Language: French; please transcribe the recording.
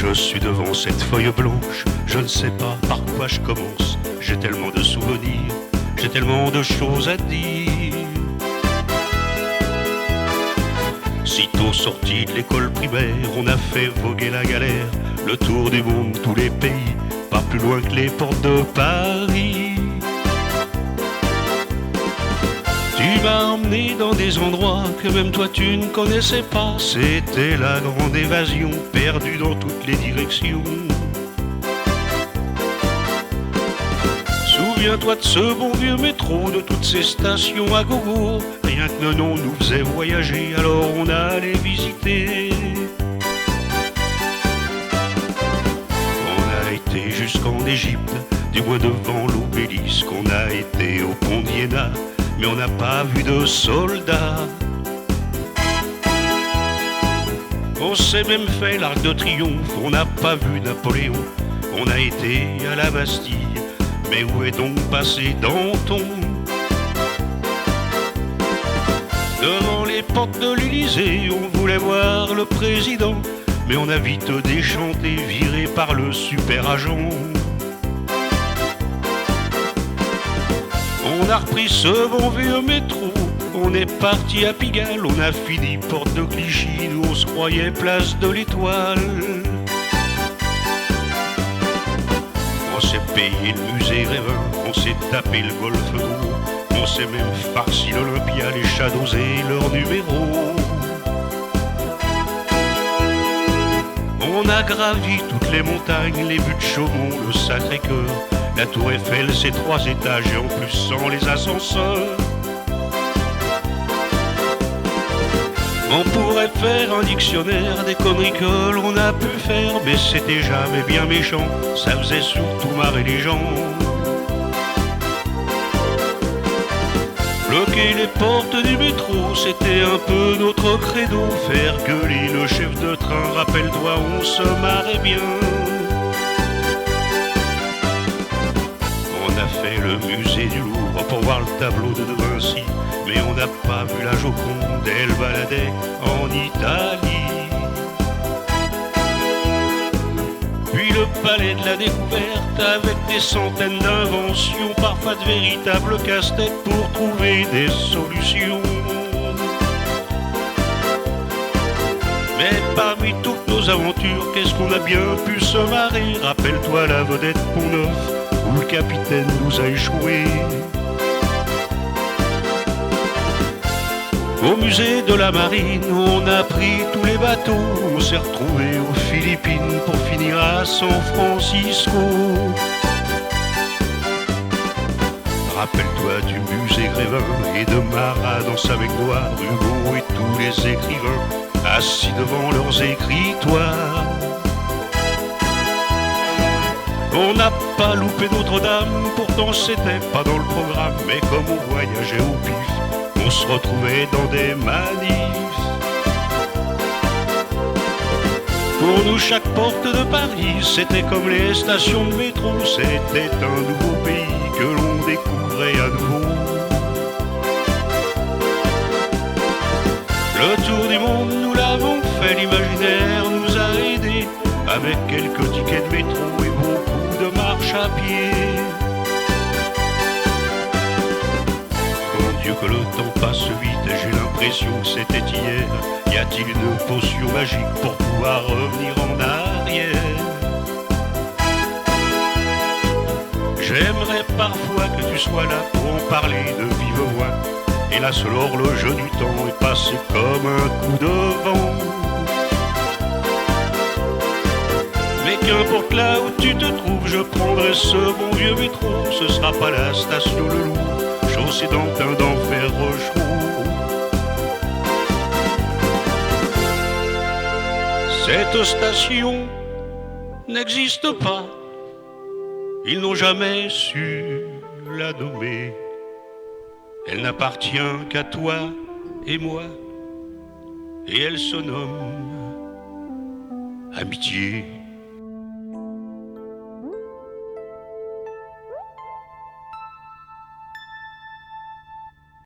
Je suis devant cette feuille blanche, je ne sais pas par quoi je commence. J'ai tellement de souvenirs, j'ai tellement de choses à dire. Sitôt sorti de l'école primaire, on a fait voguer la galère, le tour du monde, tous les pays, pas plus loin que les portes de Paris. Tu m'as emmené dans des endroits que même toi tu ne connaissais pas. C'était la grande évasion, perdue dans toutes les directions. Souviens-toi de ce bon vieux métro, de toutes ces stations à gogo. Rien que le nom nous faisait voyager, alors on allait visiter. On a été jusqu'en Égypte, du moins devant l'obélisque. On a été au pont d'Iéna, mais on n'a pas vu de soldats. On s'est même fait l'Arc de Triomphe, on n'a pas vu Napoléon. On a été à la Bastille, mais où est donc passé Danton? Devant les portes de l'Élysée, on voulait voir le président, mais on a vite déchanté, viré par le super agent. On a repris ce bon vieux métro, on est parti à Pigalle, on a fini porte de Clichy, nous on se croyait place de l'Étoile. On s'est payé le musée Grévin, on s'est tapé le Golfe d'Eau, on s'est même farci l'Olympia, les Shadows et leurs numéros. On a gravi toutes les montagnes, les buttes de Chaumont, le Sacré-Cœur, la Tour Eiffel, ses 3 étages et en plus sans les ascenseurs. On pourrait faire un dictionnaire des conneries que l'on a pu faire, mais c'était jamais bien méchant, ça faisait surtout marrer les gens. Bloquer les portes du métro, c'était un peu notre credo. Faire gueuler le chef de train, rappelle-toi, on se marrait bien. On a fait le musée du Louvre pour voir le tableau de Vinci, mais on n'a pas vu la Joconde, elle baladait en Italie. Puis le palais de la découverte avec des centaines d'inventions, parfois de véritables casse-têtes pour trouver des solutions. Mais parmi toutes nos aventures, qu'est-ce qu'on a bien pu se marrer? Rappelle-toi la vedette Pont-Neuf, où le capitaine nous a échoués. Au musée de la marine, on a pris tous les bateaux, on s'est retrouvés aux Philippines pour finir à San Francisco. Rappelle-toi du musée Grévin et de Marat dans sa baignoire, Hugo et tous les écrivains assis devant leurs écritoires. On n'a pas loupé Notre-Dame, pourtant c'était pas dans le programme, mais comme on voyageait au pif, on se retrouvait dans des manifs. Pour nous, chaque porte de Paris, c'était comme les stations de métro, c'était un nouveau pays que l'on découvrait à nouveau. Le tour du monde, nous l'avons fait, l'imaginaire nous a aidés, avec quelques tickets de métro et beaucoup de marche à pied. Mon Dieu que le temps passe vite, j'ai l'impression que c'était hier. Y a-t-il une potion magique pour pouvoir revenir en arrière? J'aimerais parfois que tu sois là pour en parler de vive voix. Hélas, l'horloge du temps est passée comme un coup de vent. Mais qu'importe là où tu te trouves, je prendrai ce bon vieux métro. Ce sera pas la station Le Loup, chaussée d'Antin d'enfer Rochereau. Cette station n'existe pas, ils n'ont jamais su la nommer. Elle n'appartient qu'à toi et moi, et elle se nomme amitié.